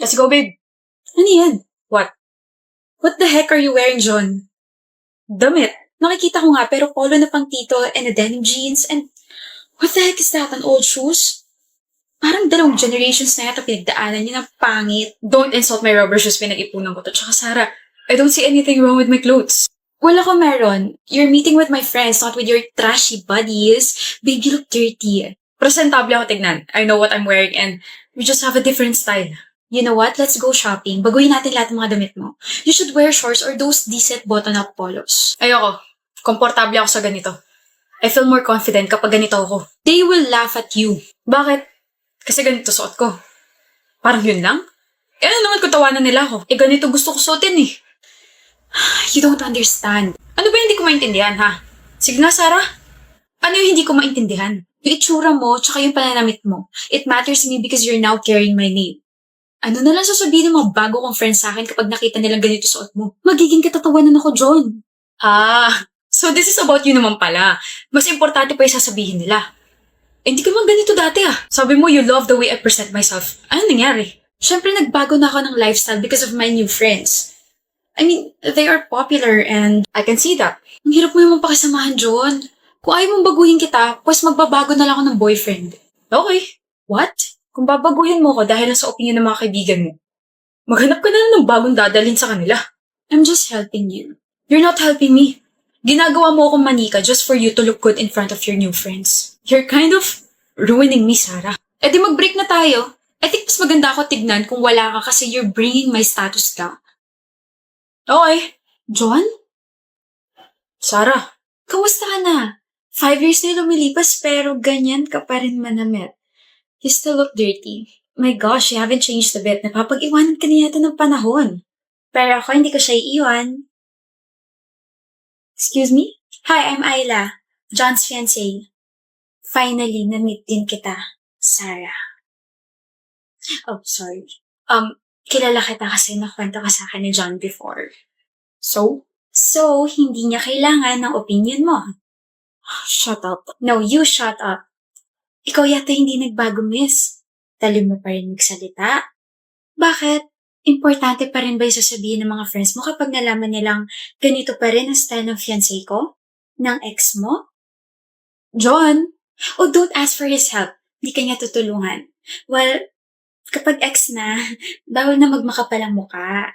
Let's go, babe. Ano yan? What? What the heck are you wearing, John? Damit. Nakikita ko nga pero polo na pang tito and a denim jeans and what the heck is that? An old shoes? Parang 2 generations na yata pinagdaanan niyo ng pangit. Don't insult my rubber shoes, pinag-ipunan ko to. Tsaka Sarah, I don't see anything wrong with my clothes. Wala ko meron. You're meeting with my friends, not with your trashy buddies. Babe, you look dirty. Presentable ako tignan. I know what I'm wearing and we just have a different style. You know what? Let's go shopping. Baguhin natin lahat ng mga damit mo. You should wear shorts or those decent button-up polos. Ayoko. Komportable ako sa ganito. I feel more confident kapag ganito ako. They will laugh at you. Bakit? Kasi ganito suot ko. Parang yun lang? Eh ano naman kung tawanan nila ako? Eh ganito gusto ko suotin eh. You don't understand. Ano ba hindi ko maintindihan ha? Sige nga Sarah. Ano yung hindi ko maintindihan? Yung itsura mo, tsaka yung pananamit mo. It matters to me because you're now carrying my name. Ano na lang sasabihin ng mga bago kong friends sa akin kapag nakita nilang ganito suot mo? Magiging katatawanan ako, John. So this is about you naman pala. Mas importante pa yung sasabihin nila. Eh, hindi ka naman ganito dati ah. Sabi mo you love the way I present myself. Ano nangyari? Siyempre nagbago na ako ng lifestyle because of my new friends. I mean, they are popular and I can see that. ang hirap mo naman pakisamahan, John. Kung ayaw mong baguhin kita, pues magbabago na lang ako ng boyfriend. Okay. What? Kung babaguhin mo ko dahil sa opinion ng mga kaibigan mo, maghanap ka na lang ng bagong dadalhin sa kanila. I'm just helping you. You're not helping me. Ginagawa mo akong manika just for you to look good in front of your new friends. You're kind of ruining me, Sarah. Eh di mag-break na tayo. I think mas maganda ako tignan kung wala ka kasi you're bringing my status down. Okay. John? Sarah. Kamusta ka na? 5 years na lumilipas pero ganyan ka pa rin manamit. You still look dirty. My gosh, you haven't changed a bit. Napapag-iwanan ka na yata ng panahon. Pero ako hindi ko siya iiwan. Excuse me? Hi, I'm Ayla. John's fiancé. Finally, na-meet din kita, Sarah. Oh, sorry. Kilala kita kasi nakwento ka sa akin ni John before. So? So, hindi niya kailangan ng opinion mo. Shut up. No, you shut up. Ikaw yata hindi nagbago, miss. Talim mo pa rin magsalita. Bakit? Importante pa rin ba yung sasabihin ng mga friends mo kapag nalaman nilang ganito pa rin ang style ng fiancé ko? Ng ex mo? John? Oh, don't ask for his help. Di ka niya tutulungan. Well, kapag ex na, bawal na magmakapalang muka.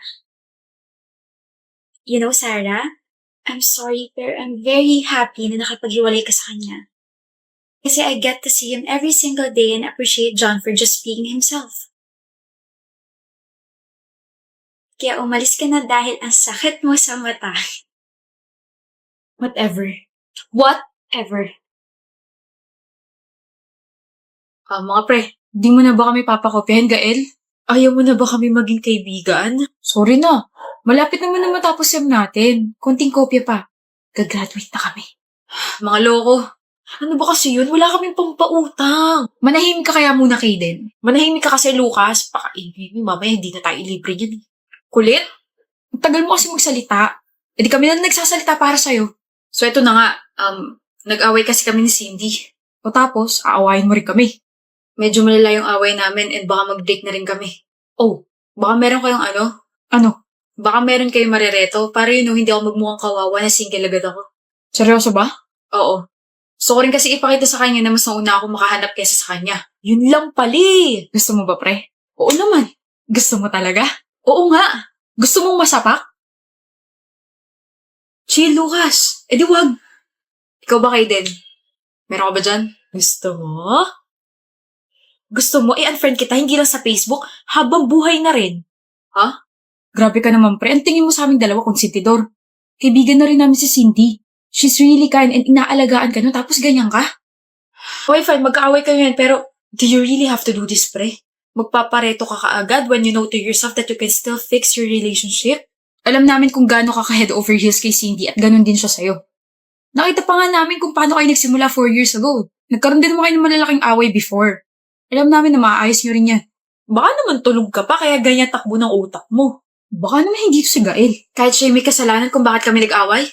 You know, Sarah, I'm sorry pero I'm very happy na nakapaghiwalay ka sa kanya. Kasi I get to see him every single day and appreciate John for just being himself. Kaya umalis ka na dahil ang sakit mo sa mata. Whatever. Whatever. Mga pre, di mo na ba kami papakopyahin, Gael? Ayaw mo na ba kami maging kaibigan? Sorry na. Malapit naman na matapos yung natin. Konting kopya pa. Gagraduate na kami. Mga loko. Ano ba kasi yun? Wala kaming pampautang. Manahimik ka kaya muna, Kaden. Manahimik ka kasi, Lucas. Pakaibig mo, mamaya hindi na tayo libre yan. Kulit? Ang tagal mo kasi magsalita. E di kami na nagsasalita para sa'yo. So eto na nga, nag-away kasi kami ni Cindy. O tapos, aawayin mo rin kami. Medyo malala yung away namin and baka mag-break na rin kami. Oh, baka meron kayong ano? Ano? Baka meron kayong marereto para yun hindi ako magmukhang kawawa na single agad ako. Seryoso ba? Oo. Gusto ko rin kasi ipakita sa kanya na mas nauna ako makahanap kesa sa kanya. Yun lang pali! Gusto mo ba, pre? Oo naman. Gusto mo talaga? Oo nga. Gusto mong masapak? Chill, Lucas. Eh di wag. Ikaw ba, Kaden? Meron ka ba dyan? Gusto mo? Gusto mo i-unfriend kita hindi lang sa Facebook habang buhay na rin? Ha? Grabe ka naman, pre. Ang tingin mo sa aming dalawa konsentidor. Kaibigan na rin namin si Cindy. She's really kind and inaalagaan ka nun tapos ganyan ka? Okay, fine. Magkaaway kayo yan pero do you really have to do this, pre? Magpapareto ka kaagad when you know to yourself that you can still fix your relationship? Alam namin kung gaano ka head over heels kay Cindy at ganun din siya sa'yo. Nakita pa nga namin kung paano kayo nagsimula 4 years ago. Nagkaroon din naman kayo ng malalaking away before. Alam namin na maayos nyo rin yan. Baka naman tulog ka pa kaya ganyan takbo ng utak mo. Baka naman hindi ito si Gael. Kahit siya may kasalanan kung bakit kami nag-away?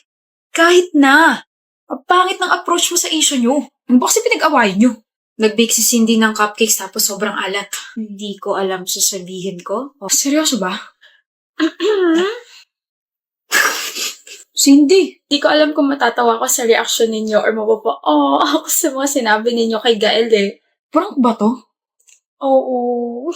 Kahit na. Ang pangit ng approach mo sa issue nyo. Ano ba kasi pinag-awayan nyo? Nag-bake si Cindy ng cupcakes tapos sobrang alat. Hindi ko alam sasabihin ko. Seryoso ba? Cindy, Di ko alam kung matatawa ko sa reaction ninyo or ako sa mga sinabi ninyo kay Gael eh. prank ba to? Oo.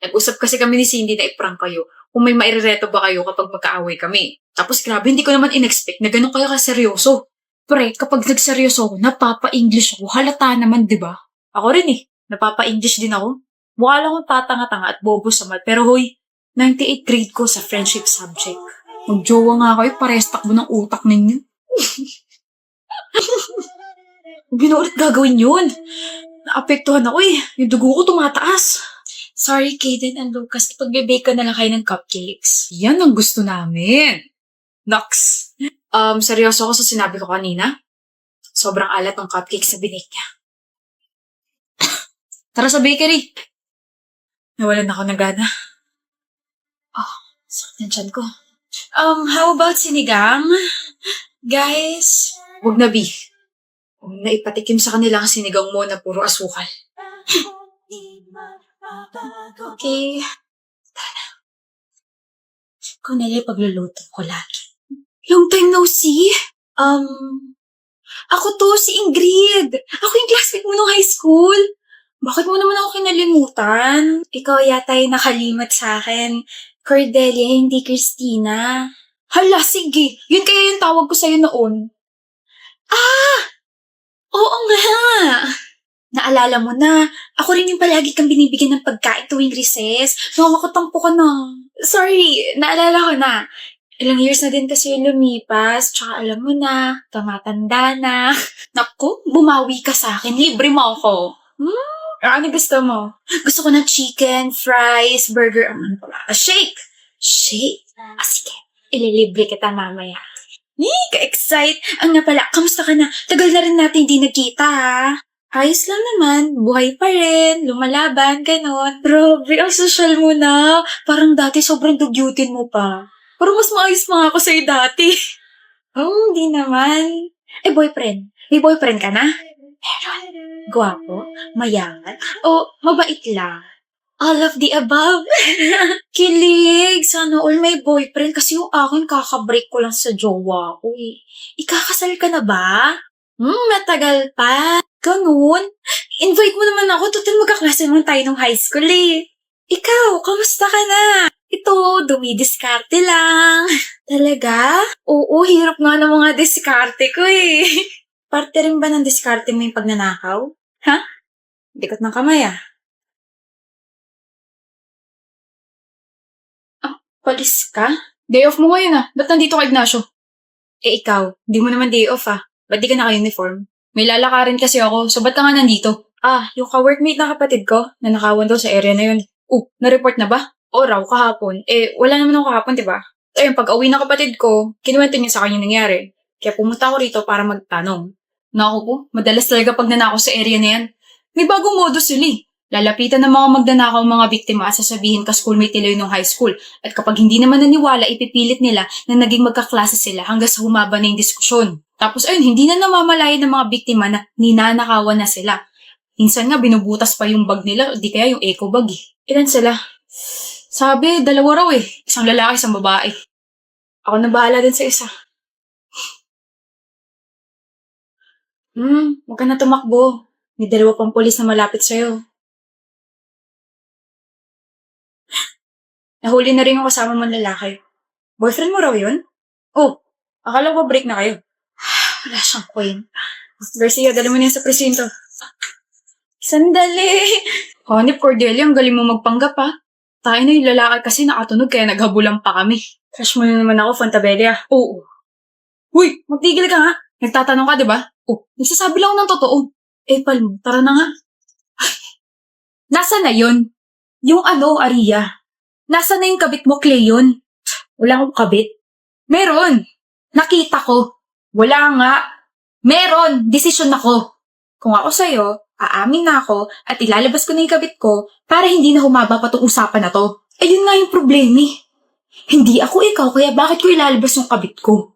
Nag-usap kasi kami ni Cindy na i-prank kayo kung may mairereto ba kayo kapag magkaaway kami. Tapos grabe, hindi ko naman in-expect na ganun kayo kaseryoso. Pre, kapag nagseryoso ako, napapa-English ako. Halata naman, di ba? Ako rin eh. Napapa-English din ako. Mukha lang akong tatanga-tanga at bobo sa math. Pero hoy, 98 grade ko sa friendship subject. Magjowa nga kayo, parehas takbo ng utak ninyo. Hindi na ulit gagawin yun. Naapektuhan ako eh. Yung dugo ko tumataas. Sorry, Kaden and Lucas. Pagbe-bake ka na lang kayo ng cupcakes. Yan ang gusto namin. Nox. Seryoso ako sa sinabi ko kanina. Sobrang alat ng cupcakes na binake niya. Tara sa bakery. Nawalan ako ng gana. Sakit ng tiyan ko. How about sinigang? Guys, Huwag na, B. Huwag na ipatikim sa kanila ang sinigang mo na puro asukal. okay. Kung nila pagluluto ko lagi. Long time no see. Ako to, si Ingrid. Ako yung classmate mo nung high school. Bakit mo naman ako kinalimutan? Ikaw yata yung nakalimat sa akin. Cordelia, hindi Christina. Hala, sige. Yun kaya yung tawag ko sa'yo noon. Oo nga. Naalala mo na, ako rin yung palagi kang binibigyan ng pagkain tuwing recess. Nakakatampo ka na. Sorry, naalala ko na. Ilang years na din kasi yung lumipas, tsaka alam mo na, tumatanda na. Naku, bumawi ka sa akin, libre mo ako. Ano gusto mo? Gusto ko ng chicken, fries, burger, shake! Shake? Sige, ililibre kita mamaya. Ka-excite! Ang nga pala, kamusta ka na? Tagal na rin natin hindi nagkita, ha? Ayos lang naman, buhay pa rin, lumalaban, ganon. Grabe, ang social mo na. Parang dati sobrang dugyutin mo pa. Pero mas maayos pa nga ako sa'yo dati. Di naman. Boyfriend. May boyfriend ka na? Meron. Gwapo, mayaman, o mabait lang. All of the above. Kilig! Sana all may boyfriend kasi yung akin kakabreak ko lang sa jowa ko eh. Ikakasal ka na ba? Matagal pa. Ganun. Invite mo naman ako. Total magkaklase naman tayo nung high school eh. Ikaw, kamusta ka na? Ito, dumidiskarte lang. Talaga? Oo, hirap nga ng mga diskarte ko eh. Parte rin ba ng diskarte mo yung pagnanakaw? Ha? Dikot ng kamay ah. Palis ka? Day off mo ngayon ah. Ba't nandito ka, Ignacio? Ikaw, di mo naman day off ah. Ba't di ka naka-uniform? May lalakarin kasi ako, so ba't ka nga nandito? Yung ka-workmate ng kapatid ko, na nakawan daw sa area na yun. Na-report na ba? O raw, kahapon. Wala naman ako kahapon, di ba? Ayun, pag-uwi ng kapatid ko, kinuwento niya sa akin yung nangyari. Kaya pumunta ako rito para magtanong. Naku po, madalas talaga pag nanakaw sa area na yan. May bagong modus sila eh. Lalapitan ng mga magnanakaw mga biktima at sasabihin ka schoolmate nila yun nung high school. At kapag hindi naman naniwala, ipipilit nila na naging magkaklase sila hanggang sa humaba na yung diskusyon. Tapos ayun, hindi na namamalayan ng mga biktima na ninanakawan na sila. Minsan nga, binubutas pa yung bag nila, di kaya yung eco bag eh. Ilan sila? Sabi, 2 raw eh. Isang lalaki, isang babae. Ako na bahala din sa isa. Huwag ka na tumakbo. May 2 pang polis na malapit sa'yo. Nahuli na rin yung kasama mong lalaki. Boyfriend mo raw yun? Akala ko break na kayo. Wala siyang queen. Garcia, dali mo na yan sa presinto. Sandali! Hanip, Cordelia, ang galing mo magpanggap ha. Tayo na yung lalaki kasi nakatunog kaya naghabulan pa kami. Crush mo na naman ako, Fantabella. Oo. Huy, magtigil ka nga. Nagtatanong ka, di ba? Nagsasabi lang ako ng totoo. Palmo, tara na nga. Nasaan na yun? Yung Aria? Nasaan na yung kabit mo, Cleon? Wala akong kabit. Meron. Nakita ko. Wala nga. Meron. Desisyon ako. Kung ako sa'yo, aamin na ako at ilalabas ko na yung kabit ko para hindi na humaba pa tong usapan na to. Ayun nga yung problema eh. Hindi ako ikaw, kaya bakit ko ilalabas yung kabit ko?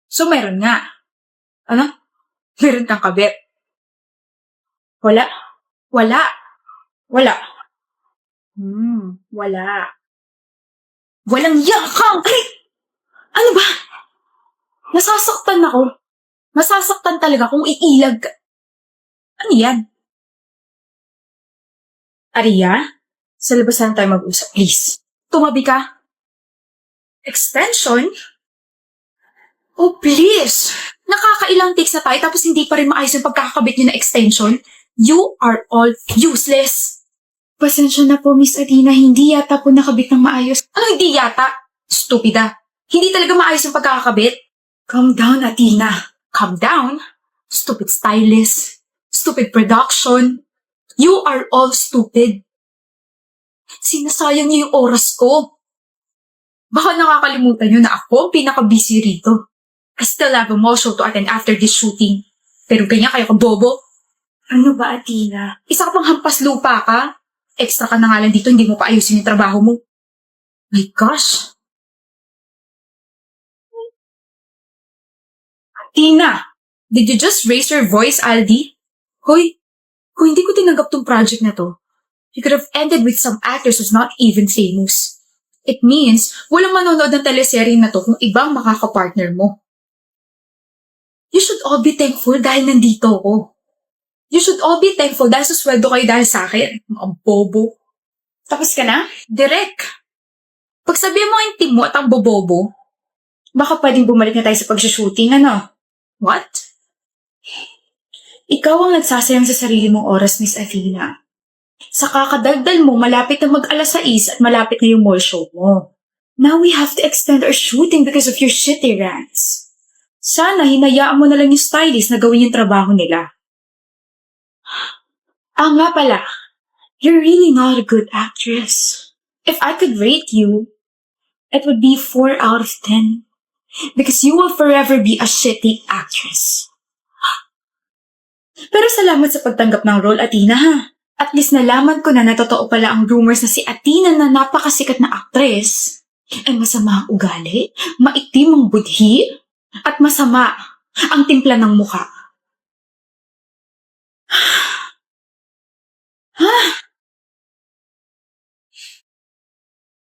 So, meron nga. Ano? Meron kang kabit. Wala. Wala. Wala. Wala. Walang yakang! Ay! Ano ba? Nasasaktan ako. Masasaktan talaga kung iilag ka. Ano yan? Aria? Sa labas na tayo mag-usap, please. Tumabi ka. Extension? Oh, please! Nakakailang takes na tayo tapos hindi pa rin maayos yung pagkakakabit niyo na extension. You are all useless. Pasensya na po, Miss Adina. Hindi yata po nakabit ng maayos. Ano hindi yata? Stupida. Hindi talaga maayos yung pagkakakabit. Calm down, Adina. Calm down? Stupid stylist. Stupid production. You are all stupid. Sinasayang niyo yung oras ko. Baka nakakalimutan niyo na ako ang pinaka-busy rito. I still have a mall show to attend after this shooting. Pero ganyan kayo kabobo. Ano ba, Athena? Isa ka pang hampas lupa ka? Extra ka na nga lang dito, hindi mo pa ayusin yung trabaho mo. My gosh. Athena, did you just raise your voice, Aldi? Hoy, kung hindi ko tinanggap tong project na to, you could have ended with some actors who's not even famous. It means, walang manonood ng teleserye na to kung ibang makakapartner mo. You should all be thankful dahil nandito ako. You should all be thankful dahil susweldo kayo dahil sa akin. Mga bobo. Tapos ka na? Direk. Pagsabihin mo ang team mo at ang bobobo, baka pwedeng bumalik na tayo sa pag-shooting, ano? What? Ikaw ang nagsasayang sa sarili mong oras, Miss Athena. Sa kakadagdal mo, malapit na mag-alas 6 at malapit na yung mall show mo. Now we have to extend our shooting because of your shitty rants. Sana hinayaan mo na lang yung stylist na gawin yung trabaho nila. Nga pala, you're really not a good actress. If I could rate you, it would be 4 out of 10. Because you will forever be a shitty actress. Pero salamat sa pagtanggap ng role, Athena, ha? At least nalaman ko na totoo pala ang rumors na si Athena na napakasikat na actress ay masama ang ugali, maitim ang budhi, at masama ang timpla ng mukha.